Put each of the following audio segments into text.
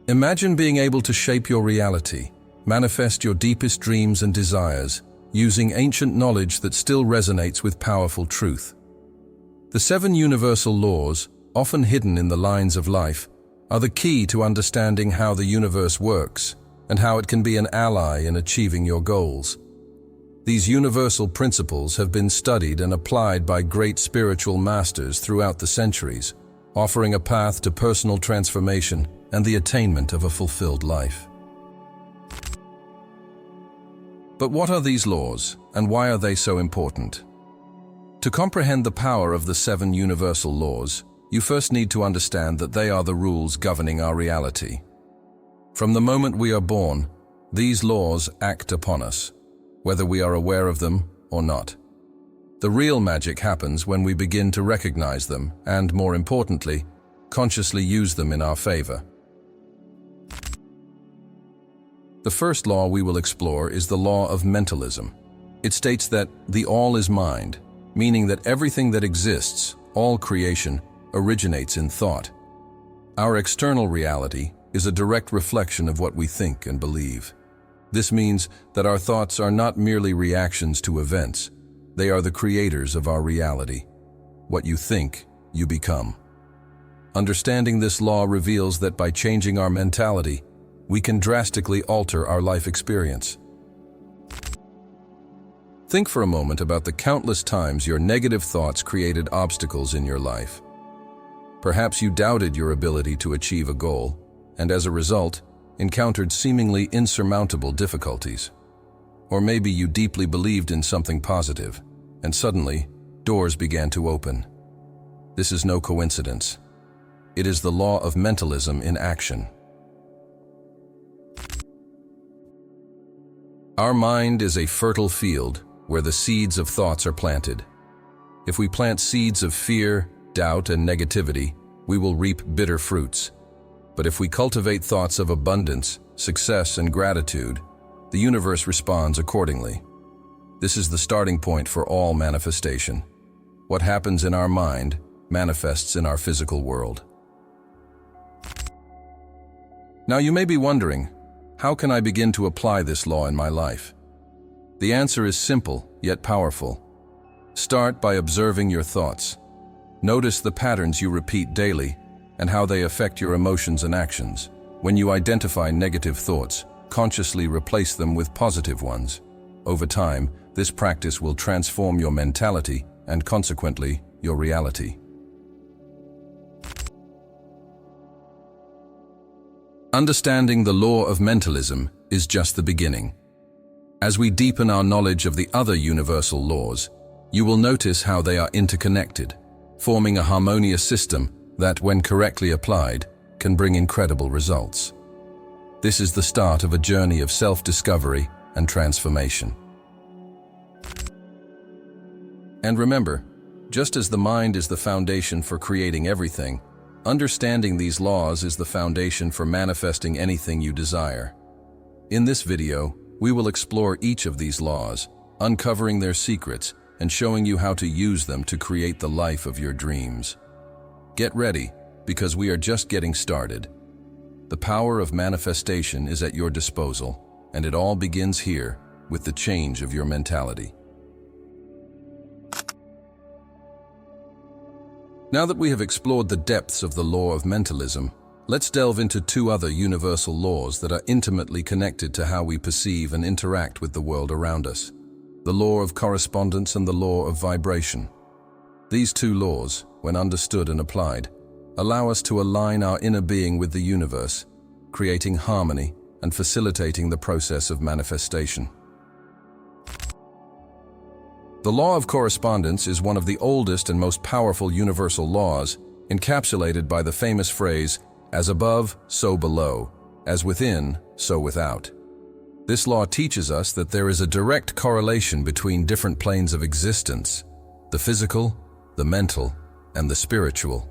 Imagine being able to shape your reality, manifest your deepest dreams and desires, using ancient knowledge that still resonates with powerful truth. The 7 universal laws, often hidden in the lines of life, are the key to understanding how the universe works and how it can be an ally in achieving your goals. These universal principles have been studied and applied by great spiritual masters throughout the centuries, offering a path to personal transformation and the attainment of a fulfilled life. But what are these laws, and why are they so important? To comprehend the power of the 7 universal laws, you first need to understand that they are the rules governing our reality. From the moment we are born, these laws act upon us, whether we are aware of them or not. The real magic happens when we begin to recognize them and, more importantly, consciously use them in our favor. The first law we will explore is the law of mentalism. It states that the all is mind, meaning that everything that exists, all creation, originates in thought. Our external reality is a direct reflection of what we think and believe. This means that our thoughts are not merely reactions to events. They are the creators of our reality. What you think, you become. Understanding this law reveals that by changing our mentality, we can drastically alter our life experience. Think for a moment about the countless times your negative thoughts created obstacles in your life. Perhaps you doubted your ability to achieve a goal, and as a result, encountered seemingly insurmountable difficulties. Or maybe you deeply believed in something positive, and suddenly, doors began to open. This is no coincidence. It is the law of mentalism in action. Our mind is a fertile field where the seeds of thoughts are planted. If we plant seeds of fear, doubt, and negativity, we will reap bitter fruits. But if we cultivate thoughts of abundance, success, and gratitude, the universe responds accordingly. This is the starting point for all manifestation. What happens in our mind manifests in our physical world. Now you may be wondering, how can I begin to apply this law in my life? The answer is simple, yet powerful. Start by observing your thoughts. Notice the patterns you repeat daily and how they affect your emotions and actions. When you identify negative thoughts, consciously replace them with positive ones. Over time, this practice will transform your mentality and consequently, your reality. Understanding the law of mentalism is just the beginning. As we deepen our knowledge of the other universal laws, you will notice how they are interconnected, forming a harmonious system that, when correctly applied, can bring incredible results. This is the start of a journey of self-discovery and transformation. And remember, just as the mind is the foundation for creating everything, understanding these laws is the foundation for manifesting anything you desire. In this video, we will explore each of these laws, uncovering their secrets and showing you how to use them to create the life of your dreams. Get ready, because we are just getting started. The power of manifestation is at your disposal, and it all begins here with the change of your mentality. Now that we have explored the depths of the law of mentalism, let's delve into 2 other universal laws that are intimately connected to how we perceive and interact with the world around us: the law of correspondence and the law of vibration. These 2 laws, when understood and applied, allow us to align our inner being with the universe, creating harmony and facilitating the process of manifestation. The law of correspondence is one of the oldest and most powerful universal laws, encapsulated by the famous phrase, "As above, so below, as within, so without." This law teaches us that there is a direct correlation between different planes of existence: the physical, the mental, and the spiritual.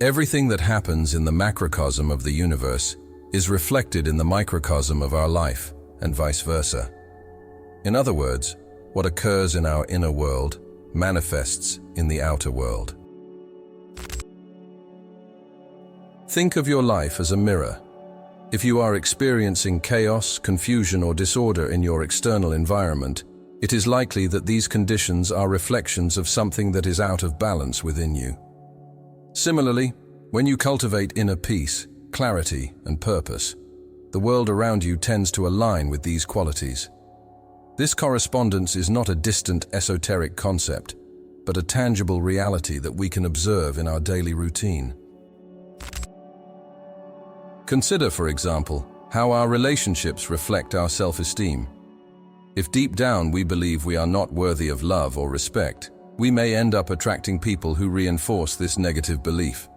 Everything that happens in the macrocosm of the universe is reflected in the microcosm of our life, and vice versa. In other words, what occurs in our inner world manifests in the outer world. Think of your life as a mirror, If you are experiencing chaos, confusion, or disorder in your external environment, it is likely that these conditions are reflections of something that is out of balance within you. Similarly, when you cultivate inner peace, clarity, and purpose, the world around you tends to align with these qualities. This correspondence is not a distant, esoteric concept, but a tangible reality that we can observe in our daily routine. Consider, for example, how our relationships reflect our self-esteem. If deep down we believe we are not worthy of love or respect, we may end up attracting people who reinforce this negative belief.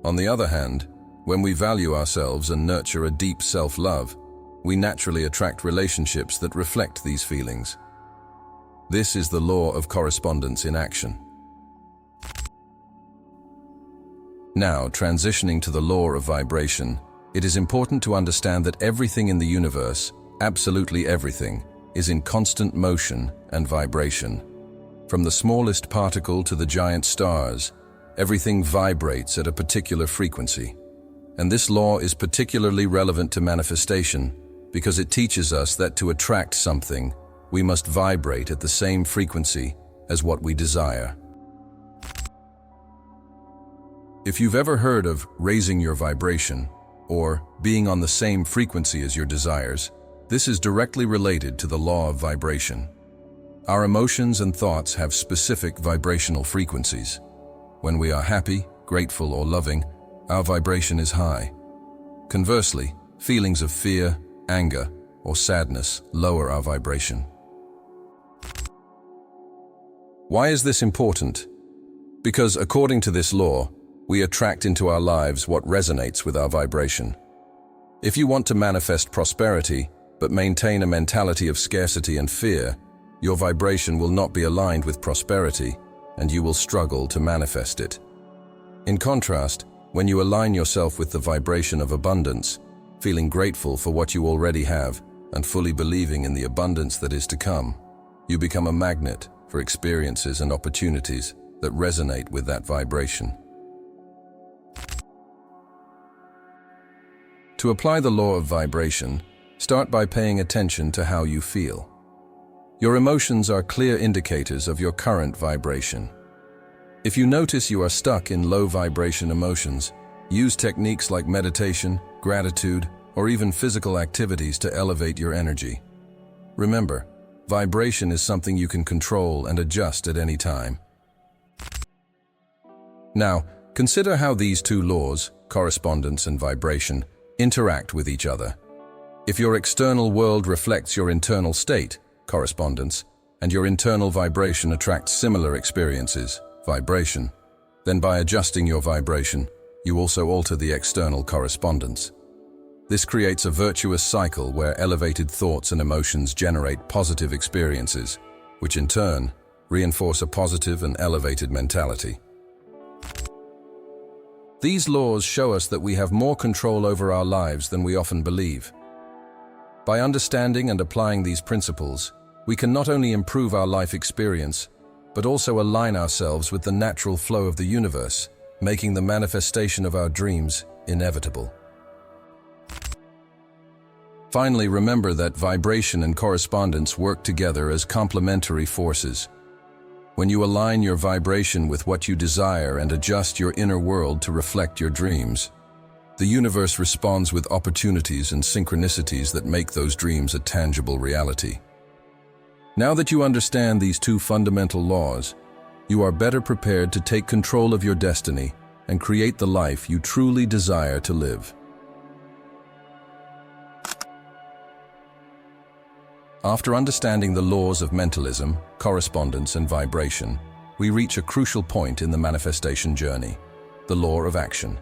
On the other hand, when we value ourselves and nurture a deep self-love, we naturally attract relationships that reflect these feelings. This is the law of correspondence in action. Now, transitioning to the law of vibration, it is important to understand that everything in the universe, absolutely everything, is in constant motion and vibration. From the smallest particle to the giant stars, everything vibrates at a particular frequency. And this law is particularly relevant to manifestation because it teaches us that to attract something, we must vibrate at the same frequency as what we desire. If you've ever heard of raising your vibration or being on the same frequency as your desires, this is directly related to the law of vibration. Our emotions and thoughts have specific vibrational frequencies. When we are happy, grateful, or loving, our vibration is high. Conversely, feelings of fear, anger, or sadness lower our vibration. Why is this important? Because according to this law, we attract into our lives what resonates with our vibration. If you want to manifest prosperity, but maintain a mentality of scarcity and fear, your vibration will not be aligned with prosperity, and you will struggle to manifest it. In contrast, when you align yourself with the vibration of abundance, feeling grateful for what you already have, and fully believing in the abundance that is to come, you become a magnet for experiences and opportunities that resonate with that vibration. To apply the law of vibration, start by paying attention to how you feel. Your emotions are clear indicators of your current vibration. If you notice you are stuck in low vibration emotions, use techniques like meditation, gratitude, or even physical activities to elevate your energy. Remember, vibration is something you can control and adjust at any time. Now, consider how these two laws, correspondence and vibration, interact with each other. If your external world reflects your internal state, correspondence, and your internal vibration attracts similar experiences, vibration, then by adjusting your vibration, you also alter the external correspondence. This creates a virtuous cycle where elevated thoughts and emotions generate positive experiences, which in turn reinforce a positive and elevated mentality. These laws show us that we have more control over our lives than we often believe. By understanding and applying these principles, we can not only improve our life experience, but also align ourselves with the natural flow of the universe, making the manifestation of our dreams inevitable. Finally, remember that vibration and correspondence work together as complementary forces. When you align your vibration with what you desire and adjust your inner world to reflect your dreams, the universe responds with opportunities and synchronicities that make those dreams a tangible reality. Now that you understand these two fundamental laws, you are better prepared to take control of your destiny and create the life you truly desire to live. After understanding the laws of mentalism, correspondence, and vibration, we reach a crucial point in the manifestation journey, the law of action.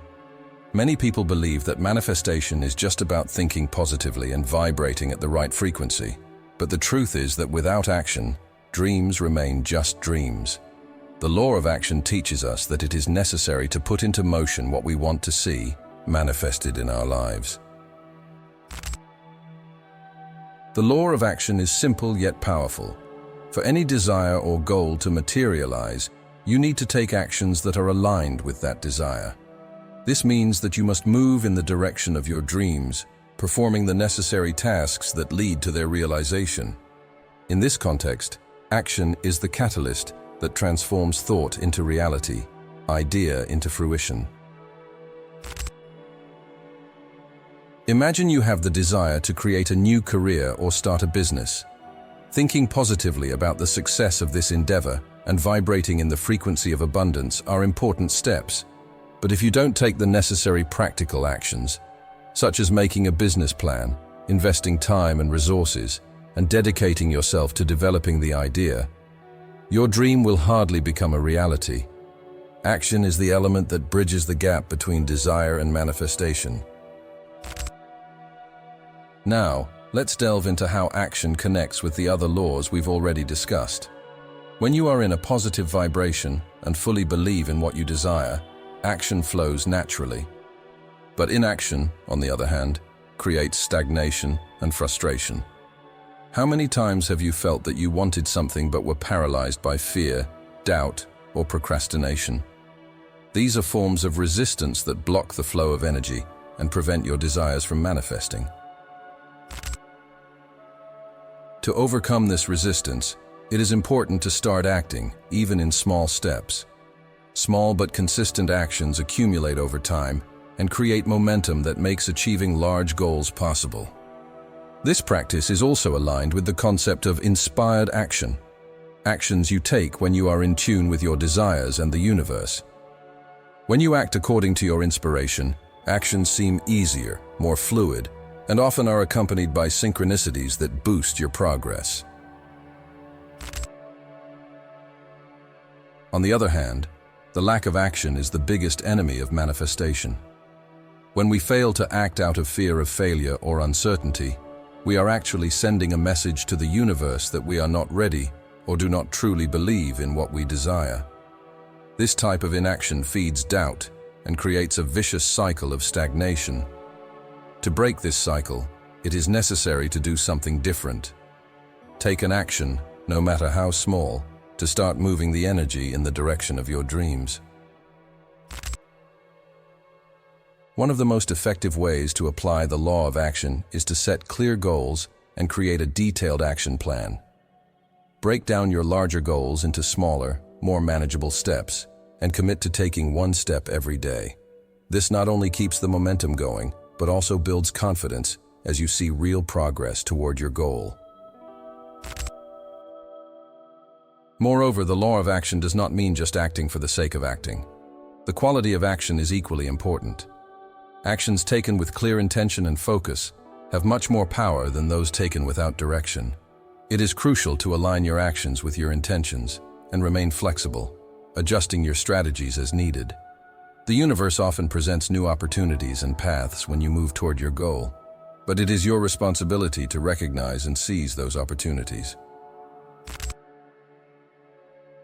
Many people believe that manifestation is just about thinking positively and vibrating at the right frequency. But the truth is that without action, dreams remain just dreams. The law of action teaches us that it is necessary to put into motion what we want to see manifested in our lives. The law of action is simple yet powerful. For any desire or goal to materialize, you need to take actions that are aligned with that desire. This means that you must move in the direction of your dreams performing the necessary tasks that lead to their realization. In this context, action is the catalyst that transforms thought into reality, idea into fruition. Imagine you have the desire to create a new career or start a business. Thinking positively about the success of this endeavor and vibrating in the frequency of abundance are important steps. But if you don't take the necessary practical actions, such as making a business plan, investing time and resources, and dedicating yourself to developing the idea, your dream will hardly become a reality. Action is the element that bridges the gap between desire and manifestation. Now, let's delve into how action connects with the other laws we've already discussed. When you are in a positive vibration and fully believe in what you desire, action flows naturally. But inaction, on the other hand, creates stagnation and frustration. How many times have you felt that you wanted something but were paralyzed by fear, doubt, or procrastination? These are forms of resistance that block the flow of energy and prevent your desires from manifesting. To overcome this resistance, it is important to start acting, even in small steps. Small but consistent actions accumulate over time and create momentum that makes achieving large goals possible. This practice is also aligned with the concept of inspired action, actions you take when you are in tune with your desires and the universe. When you act according to your inspiration, actions seem easier, more fluid, and often are accompanied by synchronicities that boost your progress. On the other hand, the lack of action is the biggest enemy of manifestation. When we fail to act out of fear of failure or uncertainty, we are actually sending a message to the universe that we are not ready or do not truly believe in what we desire. This type of inaction feeds doubt and creates a vicious cycle of stagnation. To break this cycle, it is necessary to do something different. Take an action, no matter how small, to start moving the energy in the direction of your dreams. One of the most effective ways to apply the law of action is to set clear goals and create a detailed action plan. Break down your larger goals into smaller, more manageable steps, and commit to taking one step every day. This not only keeps the momentum going, but also builds confidence as you see real progress toward your goal. Moreover, the law of action does not mean just acting for the sake of acting. The quality of action is equally important. Actions taken with clear intention and focus have much more power than those taken without direction. It is crucial to align your actions with your intentions and remain flexible, adjusting your strategies as needed. The universe often presents new opportunities and paths when you move toward your goal, but it is your responsibility to recognize and seize those opportunities.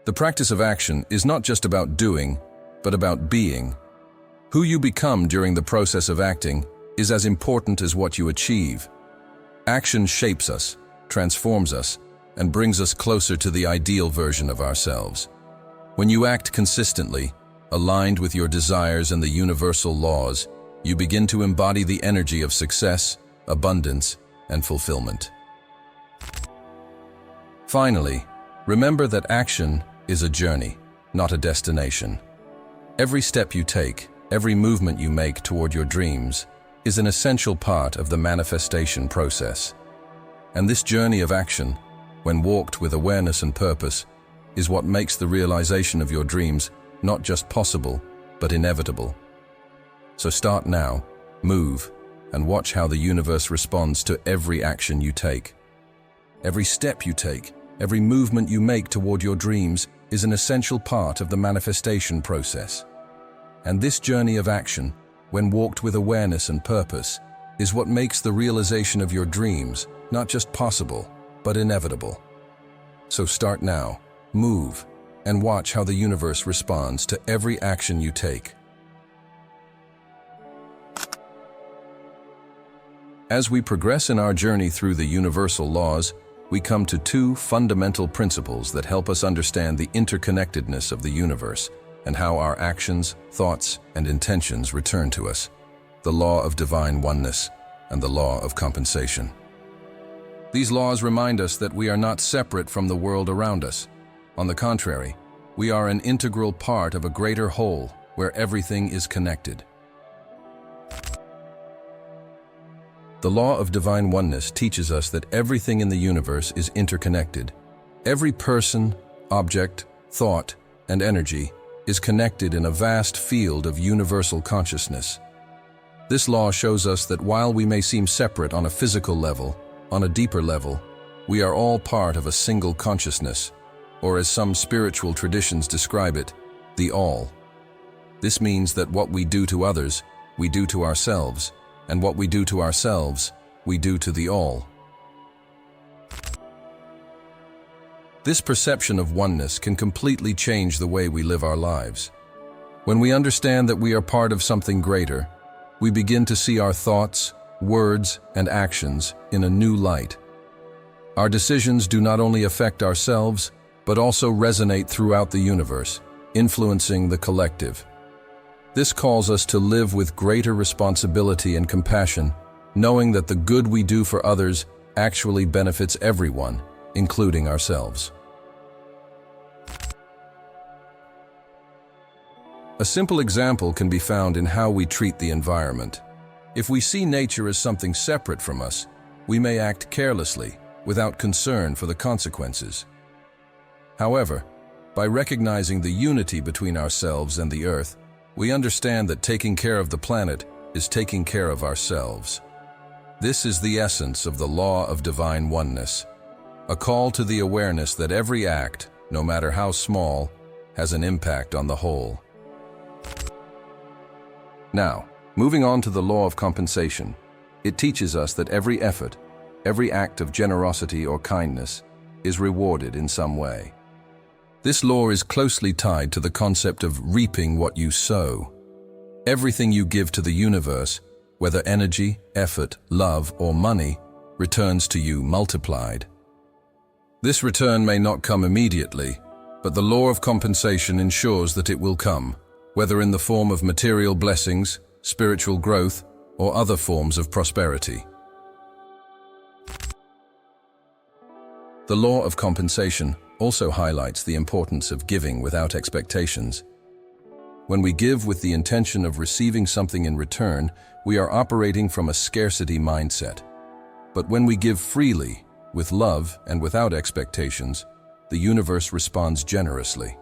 The practice of action is not just about doing, but about being. Who you become during the process of acting is as important as what you achieve. Action shapes us, transforms us, and brings us closer to the ideal version of ourselves. When you act consistently, aligned with your desires and the universal laws, you begin to embody the energy of success, abundance, and fulfillment. Finally, remember that action is a journey, not a destination. Every step you take, every movement you make toward your dreams, is an essential part of the manifestation process. And this journey of action, when walked with awareness and purpose, is what makes the realization of your dreams not just possible, but inevitable. So start now, move, and watch how the universe responds to every action you take. Every step you take, every movement you make toward your dreams is an essential part of the manifestation process. And this journey of action, when walked with awareness and purpose, is what makes the realization of your dreams not just possible, but inevitable. So start now, move, and watch how the universe responds to every action you take. As we progress in our journey through the universal laws, we come to two fundamental principles that help us understand the interconnectedness of the universe and how our actions, thoughts, and intentions return to us: the law of divine oneness and the law of compensation. These laws remind us that we are not separate from the world around us. On the contrary, we are an integral part of a greater whole where everything is connected. The law of divine oneness teaches us that everything in the universe is interconnected. Every person, object, thought, and energy is connected in a vast field of universal consciousness. This law shows us that while we may seem separate on a physical level, on a deeper level, we are all part of a single consciousness, or as some spiritual traditions describe it, the All. This means that what we do to others, we do to ourselves, and what we do to ourselves, we do to the All. This perception of oneness can completely change the way we live our lives. When we understand that we are part of something greater, we begin to see our thoughts, words, and actions in a new light. Our decisions do not only affect ourselves, but also resonate throughout the universe, influencing the collective. This calls us to live with greater responsibility and compassion, knowing that the good we do for others actually benefits everyone, including ourselves. A simple example can be found in how we treat the environment. If we see nature as something separate from us, we may act carelessly, without concern for the consequences. However, by recognizing the unity between ourselves and the earth, we understand that taking care of the planet is taking care of ourselves. This is the essence of the law of divine oneness, a call to the awareness that every act, no matter how small, has an impact on the whole. Now, moving on to the law of compensation, it teaches us that every effort, every act of generosity or kindness, is rewarded in some way. This law is closely tied to the concept of reaping what you sow. Everything you give to the universe, whether energy, effort, love, or money, returns to you multiplied. This return may not come immediately, but the law of compensation ensures that it will come, whether in the form of material blessings, spiritual growth, or other forms of prosperity. The law of compensation also highlights the importance of giving without expectations. When we give with the intention of receiving something in return, we are operating from a scarcity mindset. But when we give freely, with love and without expectations, the universe responds generously.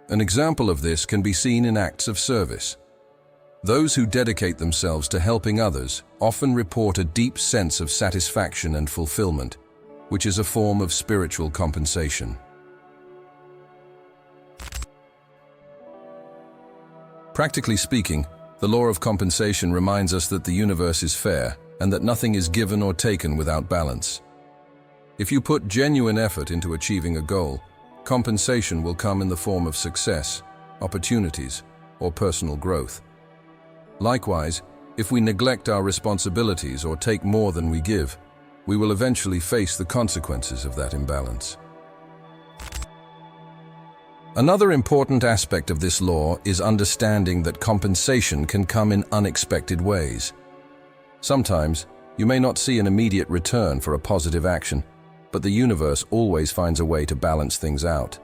An example of this can be seen in acts of service. Those who dedicate themselves to helping others often report a deep sense of satisfaction and fulfillment, which is a form of spiritual compensation. Practically speaking, the law of compensation reminds us that the universe is fair and that nothing is given or taken without balance. If you put genuine effort into achieving a goal, compensation will come in the form of success, opportunities, or personal growth. Likewise, if we neglect our responsibilities or take more than we give, we will eventually face the consequences of that imbalance. Another important aspect of this law is understanding that compensation can come in unexpected ways. Sometimes, you may not see an immediate return for a positive action, but the universe always finds a way to balance things out.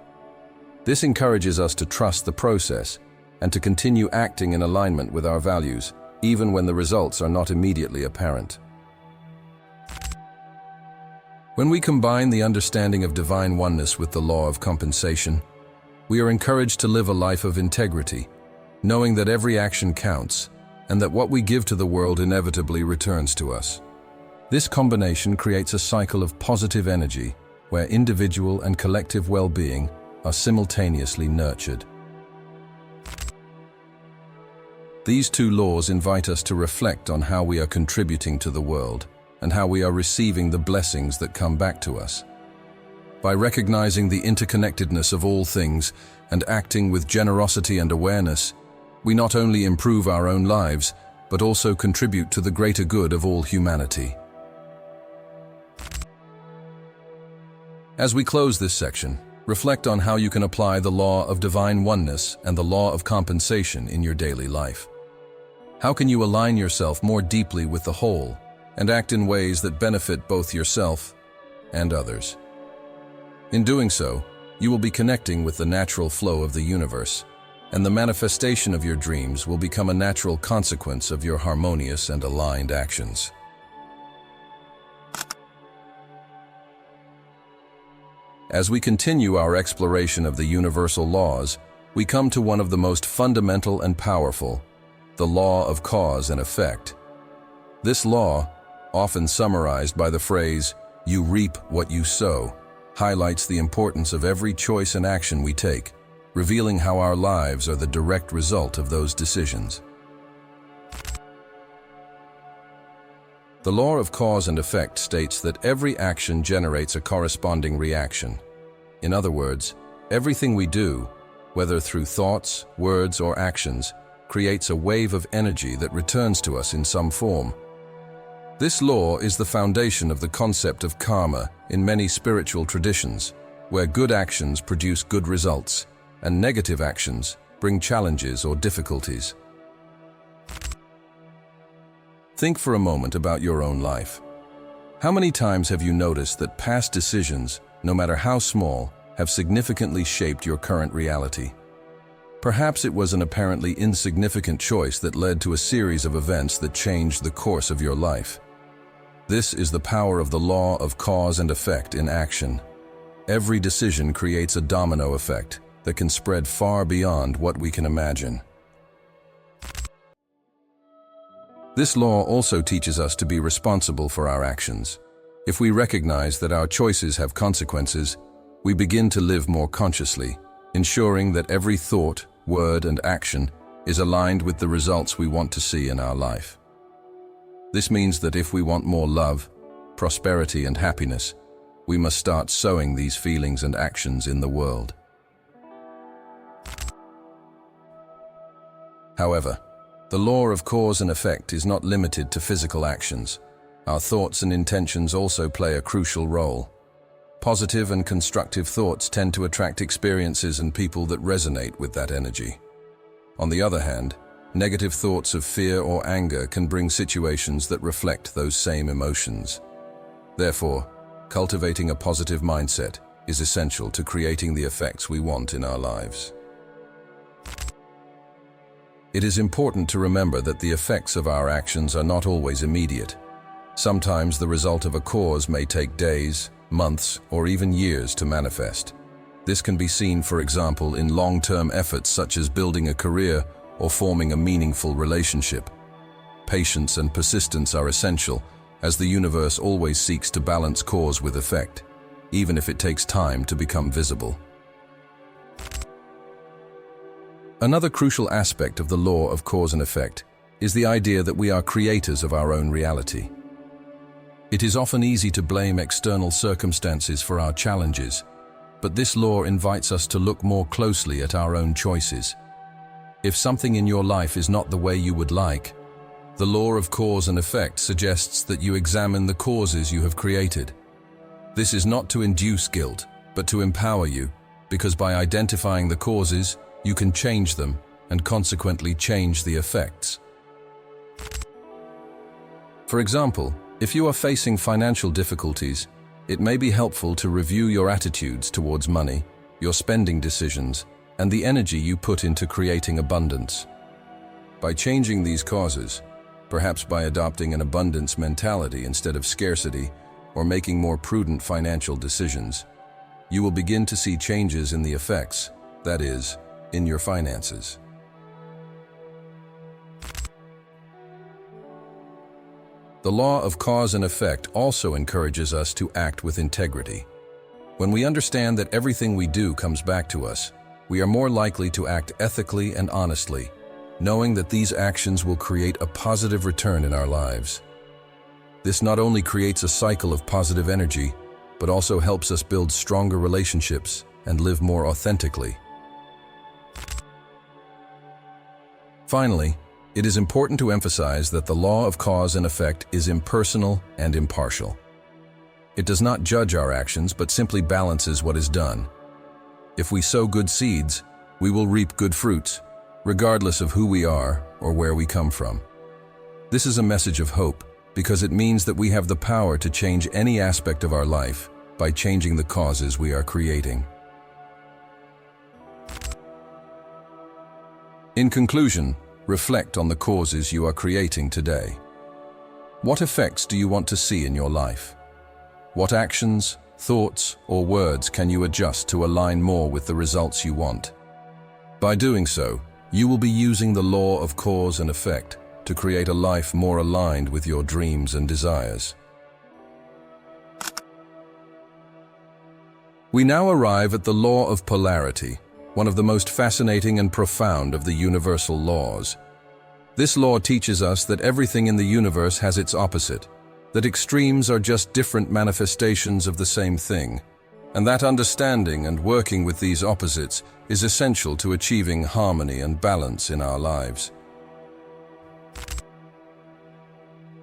This encourages us to trust the process and to continue acting in alignment with our values, even when the results are not immediately apparent. When we combine the understanding of divine oneness with the law of compensation, we are encouraged to live a life of integrity, knowing that every action counts and that what we give to the world inevitably returns to us. This combination creates a cycle of positive energy where individual and collective well-being are simultaneously nurtured. These two laws invite us to reflect on how we are contributing to the world and how we are receiving the blessings that come back to us. By recognizing the interconnectedness of all things and acting with generosity and awareness, we not only improve our own lives, but also contribute to the greater good of all humanity. As we close this section, reflect on how you can apply the law of divine oneness and the law of compensation in your daily life. How can you align yourself more deeply with the whole and act in ways that benefit both yourself and others? In doing so, you will be connecting with the natural flow of the universe, and the manifestation of your dreams will become a natural consequence of your harmonious and aligned actions. As we continue our exploration of the universal laws, we come to one of the most fundamental and powerful, the law of cause and effect. This law, often summarized by the phrase, "You reap what you sow," highlights the importance of every choice and action we take, revealing how our lives are the direct result of those decisions. The law of cause and effect states that every action generates a corresponding reaction. In other words, everything we do, whether through thoughts, words, or actions, creates a wave of energy that returns to us in some form. This law is the foundation of the concept of karma in many spiritual traditions, where good actions produce good results, and negative actions bring challenges or difficulties. Think for a moment about your own life. How many times have you noticed that past decisions, no matter how small, have significantly shaped your current reality? Perhaps it was an apparently insignificant choice that led to a series of events that changed the course of your life. This is the power of the law of cause and effect in action. Every decision creates a domino effect that can spread far beyond what we can imagine. This law also teaches us to be responsible for our actions. If we recognize that our choices have consequences, we begin to live more consciously, ensuring that every thought, word, and action is aligned with the results we want to see in our life. This means that if we want more love, prosperity, and happiness, we must start sowing these feelings and actions in the world. However, the law of cause and effect is not limited to physical actions. Our thoughts and intentions also play a crucial role. Positive and constructive thoughts tend to attract experiences and people that resonate with that energy. On the other hand, negative thoughts of fear or anger can bring situations that reflect those same emotions. Therefore, cultivating a positive mindset is essential to creating the effects we want in our lives. It is important to remember that the effects of our actions are not always immediate. Sometimes the result of a cause may take days, months, or even years to manifest. This can be seen, for example, in long-term efforts such as building a career or forming a meaningful relationship. Patience and persistence are essential, as the universe always seeks to balance cause with effect, even if it takes time to become visible. Another crucial aspect of the law of cause and effect is the idea that we are creators of our own reality. It is often easy to blame external circumstances for our challenges, but this law invites us to look more closely at our own choices. If something in your life is not the way you would like, the law of cause and effect suggests that you examine the causes you have created. This is not to induce guilt, but to empower you, because by identifying the causes, you can change them and consequently change the effects. For example, if you are facing financial difficulties, it may be helpful to review your attitudes towards money, your spending decisions, and the energy you put into creating abundance. By changing these causes, perhaps by adopting an abundance mentality instead of scarcity, or making more prudent financial decisions, you will begin to see changes in the effects, that is, in your finances. The law of cause and effect also encourages us to act with integrity. When we understand that everything we do comes back to us, we are more likely to act ethically and honestly, knowing that these actions will create a positive return in our lives. This not only creates a cycle of positive energy, but also helps us build stronger relationships and live more authentically. Finally, it is important to emphasize that the law of cause and effect is impersonal and impartial. It does not judge our actions, but simply balances what is done. If we sow good seeds, we will reap good fruits, regardless of who we are or where we come from. This is a message of hope because it means that we have the power to change any aspect of our life by changing the causes we are creating. In conclusion, reflect on the causes you are creating today. What effects do you want to see in your life? What actions, thoughts, or words can you adjust to align more with the results you want? By doing so, you will be using the law of cause and effect to create a life more aligned with your dreams and desires. We now arrive at the law of polarity, one of the most fascinating and profound of the universal laws. This law teaches us that everything in the universe has its opposite, that extremes are just different manifestations of the same thing, and that understanding and working with these opposites is essential to achieving harmony and balance in our lives.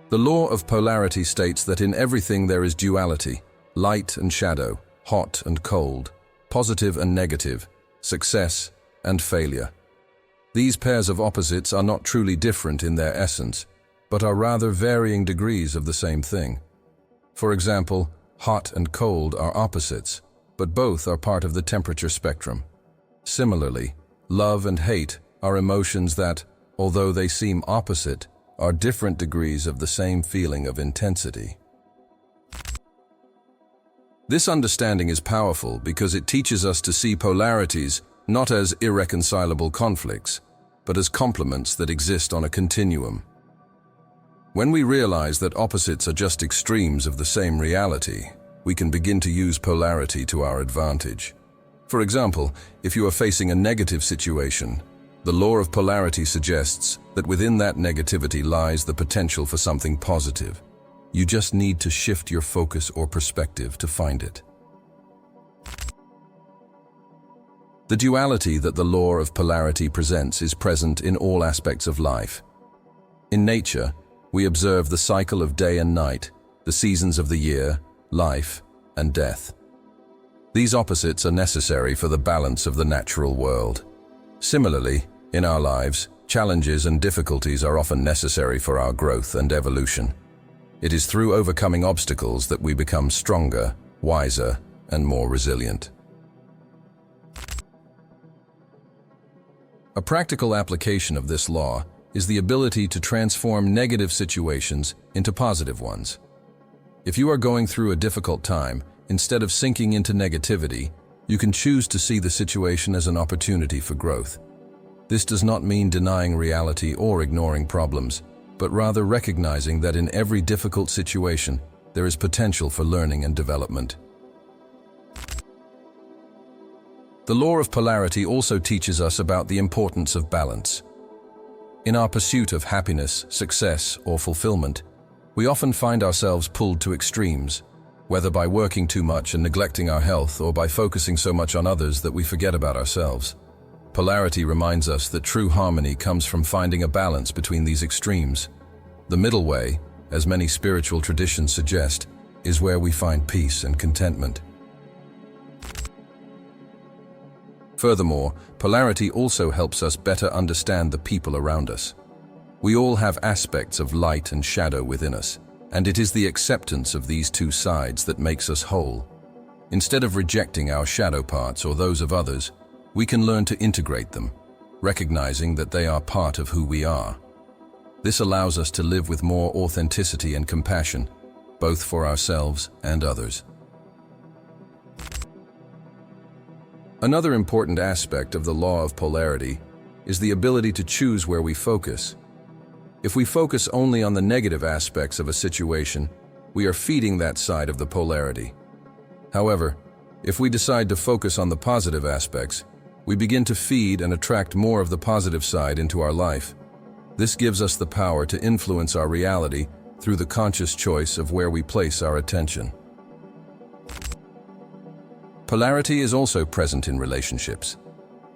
The law of polarity states that in everything there is duality, light and shadow, hot and cold, positive and negative, success and failure. These pairs of opposites are not truly different in their essence, but are rather varying degrees of the same thing. For example, hot and cold are opposites, but both are part of the temperature spectrum. Similarly, love and hate are emotions that, although they seem opposite, are different degrees of the same feeling of intensity. This understanding is powerful because it teaches us to see polarities not as irreconcilable conflicts, but as complements that exist on a continuum. When we realize that opposites are just extremes of the same reality, we can begin to use polarity to our advantage. For example, if you are facing a negative situation, the law of polarity suggests that within that negativity lies the potential for something positive. You just need to shift your focus or perspective to find it. The duality that the law of polarity presents is present in all aspects of life. In nature, we observe the cycle of day and night, the seasons of the year, life, and death. These opposites are necessary for the balance of the natural world. Similarly, in our lives, challenges and difficulties are often necessary for our growth and evolution. It is through overcoming obstacles that we become stronger, wiser, and more resilient. A practical application of this law is the ability to transform negative situations into positive ones. If you are going through a difficult time, instead of sinking into negativity, you can choose to see the situation as an opportunity for growth. This does not mean denying reality or ignoring problems, but rather recognizing that in every difficult situation, there is potential for learning and development. The law of polarity also teaches us about the importance of balance. In our pursuit of happiness, success, or fulfillment, we often find ourselves pulled to extremes, whether by working too much and neglecting our health or by focusing so much on others that we forget about ourselves. Polarity reminds us that true harmony comes from finding a balance between these extremes. The middle way, as many spiritual traditions suggest, is where we find peace and contentment. Furthermore, polarity also helps us better understand the people around us. We all have aspects of light and shadow within us, and it is the acceptance of these two sides that makes us whole. Instead of rejecting our shadow parts or those of others, we can learn to integrate them, recognizing that they are part of who we are. This allows us to live with more authenticity and compassion, both for ourselves and others. Another important aspect of the law of polarity is the ability to choose where we focus. If we focus only on the negative aspects of a situation, we are feeding that side of the polarity. However, if we decide to focus on the positive aspects, we begin to feed and attract more of the positive side into our life. This gives us the power to influence our reality through the conscious choice of where we place our attention. Polarity is also present in relationships.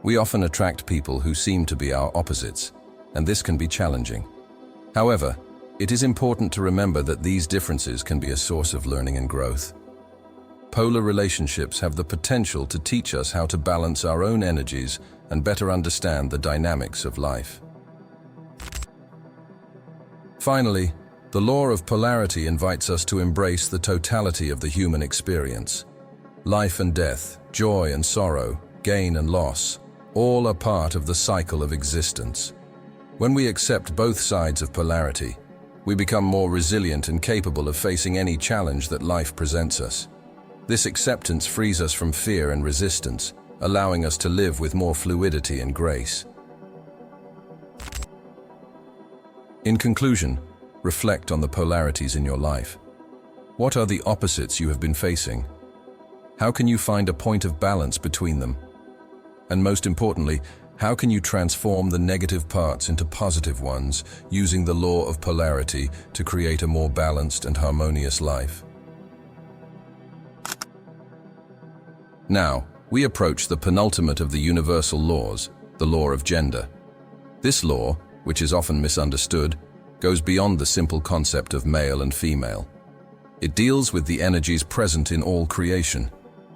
We often attract people who seem to be our opposites, and this can be challenging. However, it is important to remember that these differences can be a source of learning and growth. Polar relationships have the potential to teach us how to balance our own energies and better understand the dynamics of life. Finally, the law of polarity invites us to embrace the totality of the human experience. Life and death, joy and sorrow, gain and loss, all are part of the cycle of existence. When we accept both sides of polarity, we become more resilient and capable of facing any challenge that life presents us. This acceptance frees us from fear and resistance, allowing us to live with more fluidity and grace. In conclusion, reflect on the polarities in your life. What are the opposites you have been facing? How can you find a point of balance between them? And most importantly, how can you transform the negative parts into positive ones, using the law of polarity to create a more balanced and harmonious life? Now, we approach the penultimate of the universal laws, the law of gender. This law, which is often misunderstood, goes beyond the simple concept of male and female. It deals with the energies present in all creation,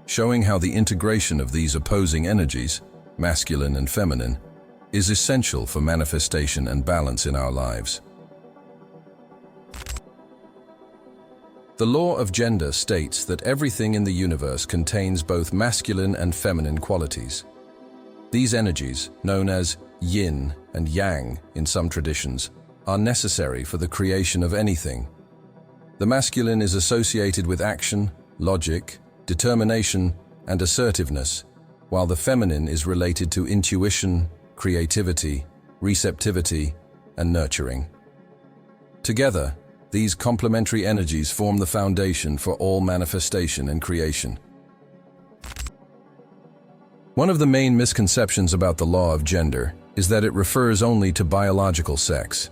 showing how the integration of these opposing energies, masculine and feminine, is essential for manifestation and balance in our lives. The law of gender states that everything in the universe contains both masculine and feminine qualities. These energies, known as yin and yang in some traditions, are necessary for the creation of anything. The masculine is associated with action, logic, determination, and assertiveness, while the feminine is related to intuition, creativity, receptivity, and nurturing. Together, these complementary energies form the foundation for all manifestation and creation. One of the main misconceptions about the law of gender is that it refers only to biological sex.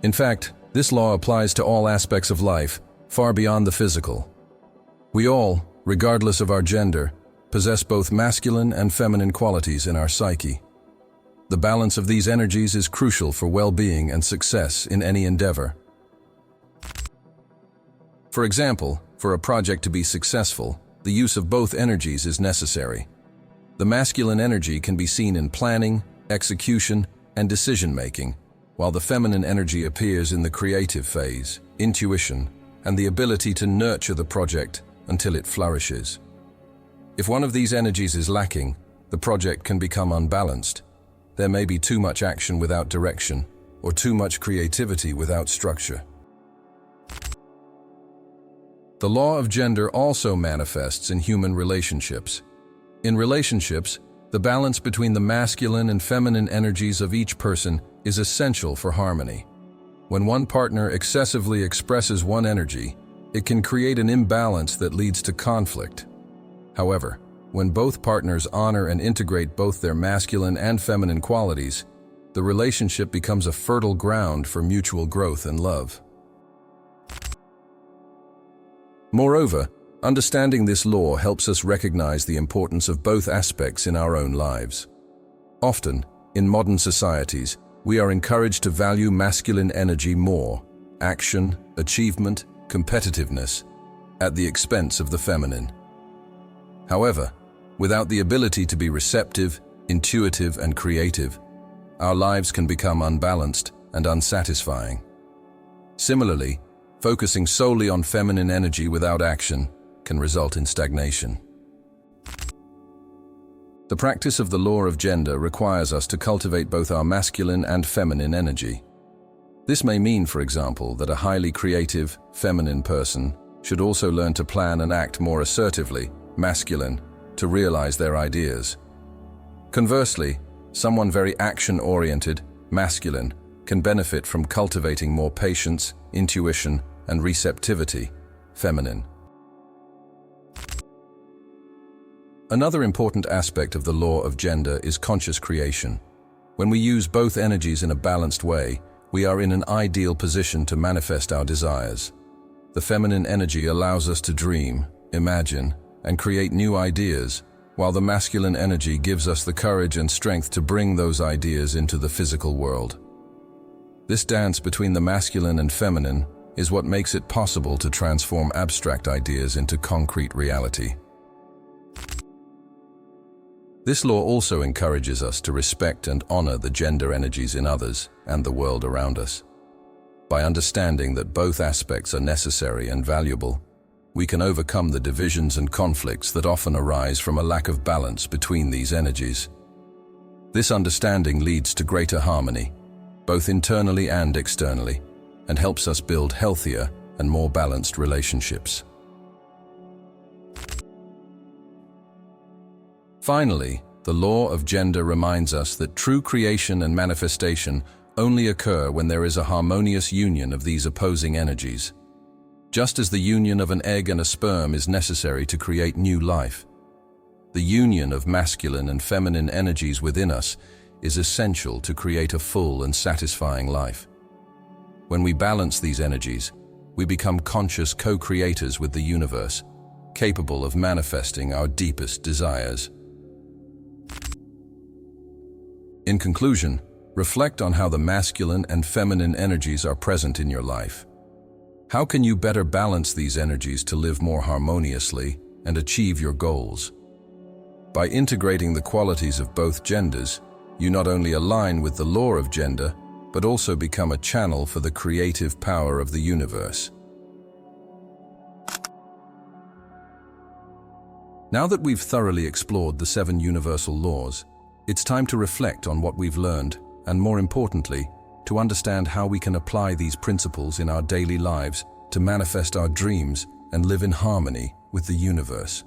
In fact, this law applies to all aspects of life, far beyond the physical. We all, regardless of our gender, possess both masculine and feminine qualities in our psyche. The balance of these energies is crucial for well-being and success in any endeavor. For example, for a project to be successful, the use of both energies is necessary. The masculine energy can be seen in planning, execution, and decision-making, while the feminine energy appears in the creative phase, intuition, and the ability to nurture the project until it flourishes. If one of these energies is lacking, the project can become unbalanced. There may be too much action without direction, or too much creativity without structure. The law of gender also manifests in human relationships. In relationships, the balance between the masculine and feminine energies of each person is essential for harmony. When one partner excessively expresses one energy, it can create an imbalance that leads to conflict. However, when both partners honor and integrate both their masculine and feminine qualities, the relationship becomes a fertile ground for mutual growth and love. Moreover, understanding this law helps us recognize the importance of both aspects in our own lives. Often, in modern societies, we are encouraged to value masculine energy more, action, achievement, competitiveness, at the expense of the feminine. However, without the ability to be receptive, intuitive, and creative, our lives can become unbalanced and unsatisfying. Similarly, focusing solely on feminine energy without action can result in stagnation. The practice of the law of gender requires us to cultivate both our masculine and feminine energy. This may mean, for example, that a highly creative, feminine person should also learn to plan and act more assertively, masculine, to realize their ideas. Conversely, someone very action-oriented, masculine, can benefit from cultivating more patience, intuition, and receptivity, feminine. Another important aspect of the law of gender is conscious creation. When we use both energies in a balanced way, we are in an ideal position to manifest our desires. The feminine energy allows us to dream, imagine, and create new ideas, while the masculine energy gives us the courage and strength to bring those ideas into the physical world. This dance between the masculine and feminine is what makes it possible to transform abstract ideas into concrete reality. This law also encourages us to respect and honor the gender energies in others and the world around us. By understanding that both aspects are necessary and valuable, we can overcome the divisions and conflicts that often arise from a lack of balance between these energies. This understanding leads to greater harmony, both internally and externally, and helps us build healthier and more balanced relationships. Finally, the law of gender reminds us that true creation and manifestation only occur when there is a harmonious union of these opposing energies. Just as the union of an egg and a sperm is necessary to create new life, the union of masculine and feminine energies within us is essential to create a full and satisfying life. When we balance these energies, we become conscious co-creators with the universe, capable of manifesting our deepest desires. In conclusion, reflect on how the masculine and feminine energies are present in your life. How can you better balance these energies to live more harmoniously and achieve your goals? By integrating the qualities of both genders, you not only align with the law of gender, but also become a channel for the creative power of the universe. Now that we've thoroughly explored the 7 universal laws, it's time to reflect on what we've learned, and more importantly, to understand how we can apply these principles in our daily lives to manifest our dreams and live in harmony with the universe.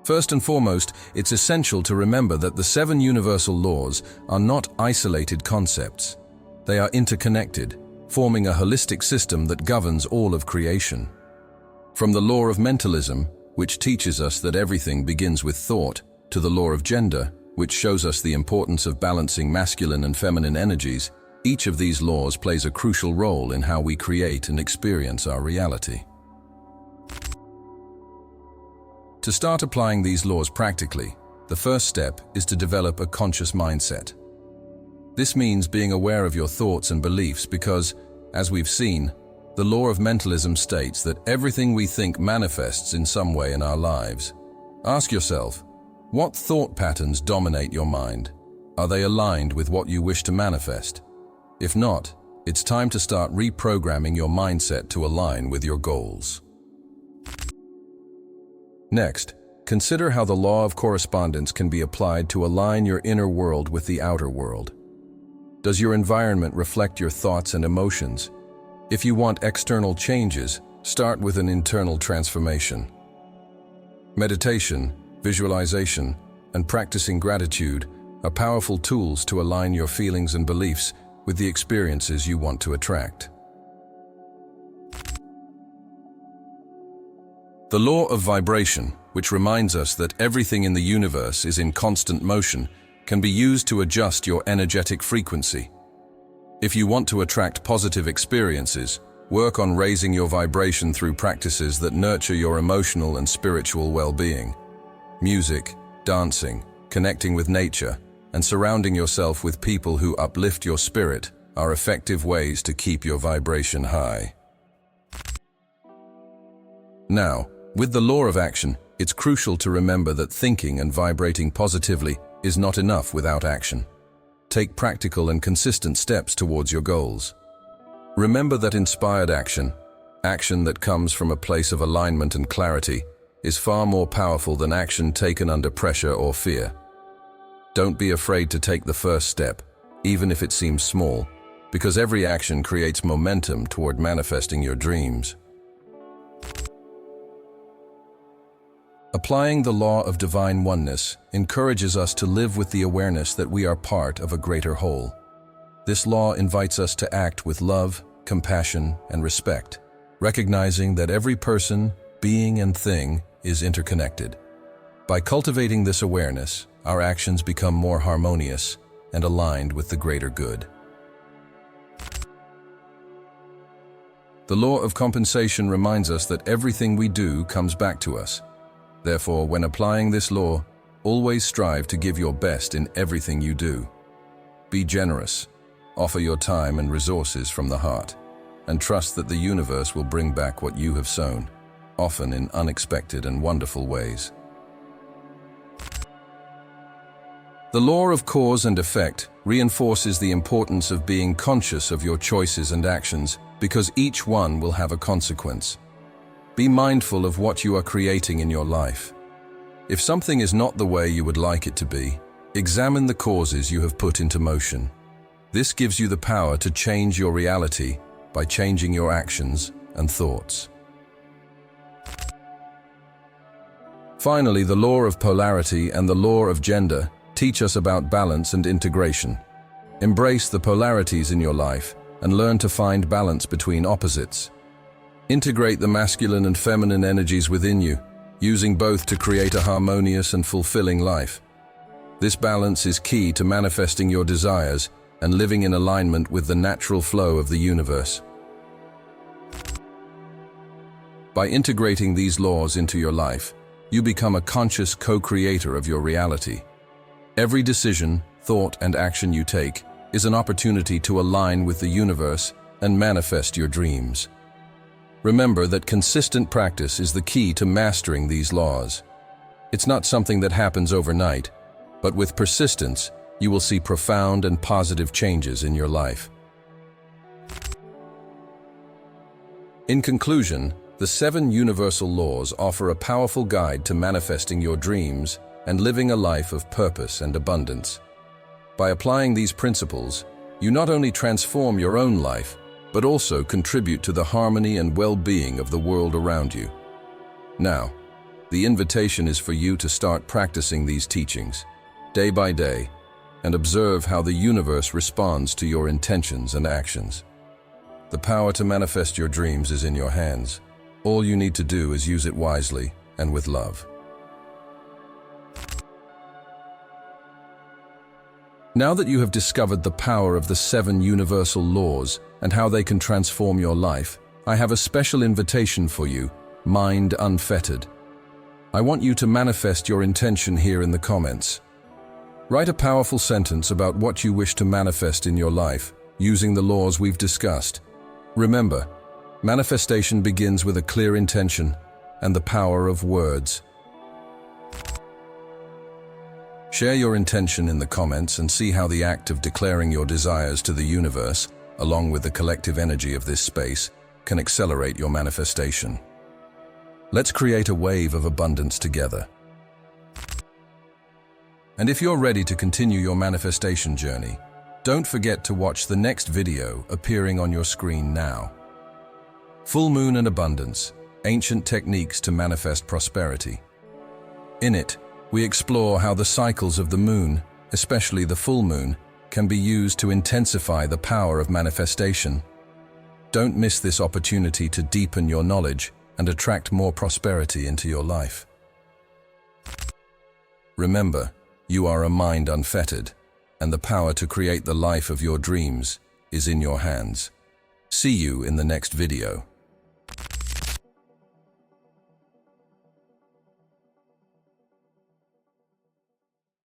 First and foremost, it's essential to remember that the 7 universal laws are not isolated concepts. They are interconnected, forming a holistic system that governs all of creation. From the law of mentalism, which teaches us that everything begins with thought, to the law of gender, which shows us the importance of balancing masculine and feminine energies, each of these laws plays a crucial role in how we create and experience our reality. To start applying these laws practically, the first step is to develop a conscious mindset. This means being aware of your thoughts and beliefs because, as we've seen, the law of mentalism states that everything we think manifests in some way in our lives. Ask yourself, what thought patterns dominate your mind? Are they aligned with what you wish to manifest? If not, it's time to start reprogramming your mindset to align with your goals. Next, consider how the law of correspondence can be applied to align your inner world with the outer world. Does your environment reflect your thoughts and emotions? If you want external changes, start with an internal transformation. Meditation, visualization, and practicing gratitude are powerful tools to align your feelings and beliefs with the experiences you want to attract. The law of vibration, which reminds us that everything in the universe is in constant motion, can be used to adjust your energetic frequency. If you want to attract positive experiences, work on raising your vibration through practices that nurture your emotional and spiritual well-being. Music, dancing, connecting with nature, and surrounding yourself with people who uplift your spirit are effective ways to keep your vibration high. Now, with the law of action, it's crucial to remember that thinking and vibrating positively is not enough without action. Take practical and consistent steps towards your goals. Remember that inspired action, action that comes from a place of alignment and clarity, is far more powerful than action taken under pressure or fear. Don't be afraid to take the first step, even if it seems small, because every action creates momentum toward manifesting your dreams. Applying the law of divine oneness encourages us to live with the awareness that we are part of a greater whole. This law invites us to act with love, compassion, and respect, recognizing that every person, being, and thing is interconnected. By cultivating this awareness, our actions become more harmonious and aligned with the greater good. The law of compensation reminds us that everything we do comes back to us. Therefore, when applying this law, always strive to give your best in everything you do. Be generous, offer your time and resources from the heart, and trust that the universe will bring back what you have sown, often in unexpected and wonderful ways. The law of cause and effect reinforces the importance of being conscious of your choices and actions because each one will have a consequence. Be mindful of what you are creating in your life. If something is not the way you would like it to be, examine the causes you have put into motion. This gives you the power to change your reality by changing your actions and thoughts. Finally, the law of polarity and the law of gender teach us about balance and integration. Embrace the polarities in your life and learn to find balance between opposites. Integrate the masculine and feminine energies within you, using both to create a harmonious and fulfilling life. This balance is key to manifesting your desires and living in alignment with the natural flow of the universe. By integrating these laws into your life, you become a conscious co-creator of your reality. Every decision, thought, and action you take is an opportunity to align with the universe and manifest your dreams. Remember that consistent practice is the key to mastering these laws. It's not something that happens overnight, but with persistence, you will see profound and positive changes in your life. In conclusion, the 7 universal laws offer a powerful guide to manifesting your dreams and living a life of purpose and abundance. By applying these principles, you not only transform your own life, but also contribute to the harmony and well-being of the world around you. Now, the invitation is for you to start practicing these teachings, day by day, and observe how the universe responds to your intentions and actions. The power to manifest your dreams is in your hands. All you need to do is use it wisely and with love. Now that you have discovered the power of the 7 universal laws and how they can transform your life, I have a special invitation for you, Mind Unfettered. I want you to manifest your intention here in the comments. Write a powerful sentence about what you wish to manifest in your life, using the laws we've discussed. Remember, manifestation begins with a clear intention and the power of words. Share your intention in the comments and see how the act of declaring your desires to the universe, along with the collective energy of this space, can accelerate your manifestation. Let's create a wave of abundance together. And if you're ready to continue your manifestation journey, don't forget to watch the next video appearing on your screen now. Full Moon and Abundance, Ancient Techniques to Manifest Prosperity. In it, we explore how the cycles of the moon, especially the full moon, can be used to intensify the power of manifestation. Don't miss this opportunity to deepen your knowledge and attract more prosperity into your life. Remember, you are a mind unfettered, and the power to create the life of your dreams is in your hands. See you in the next video.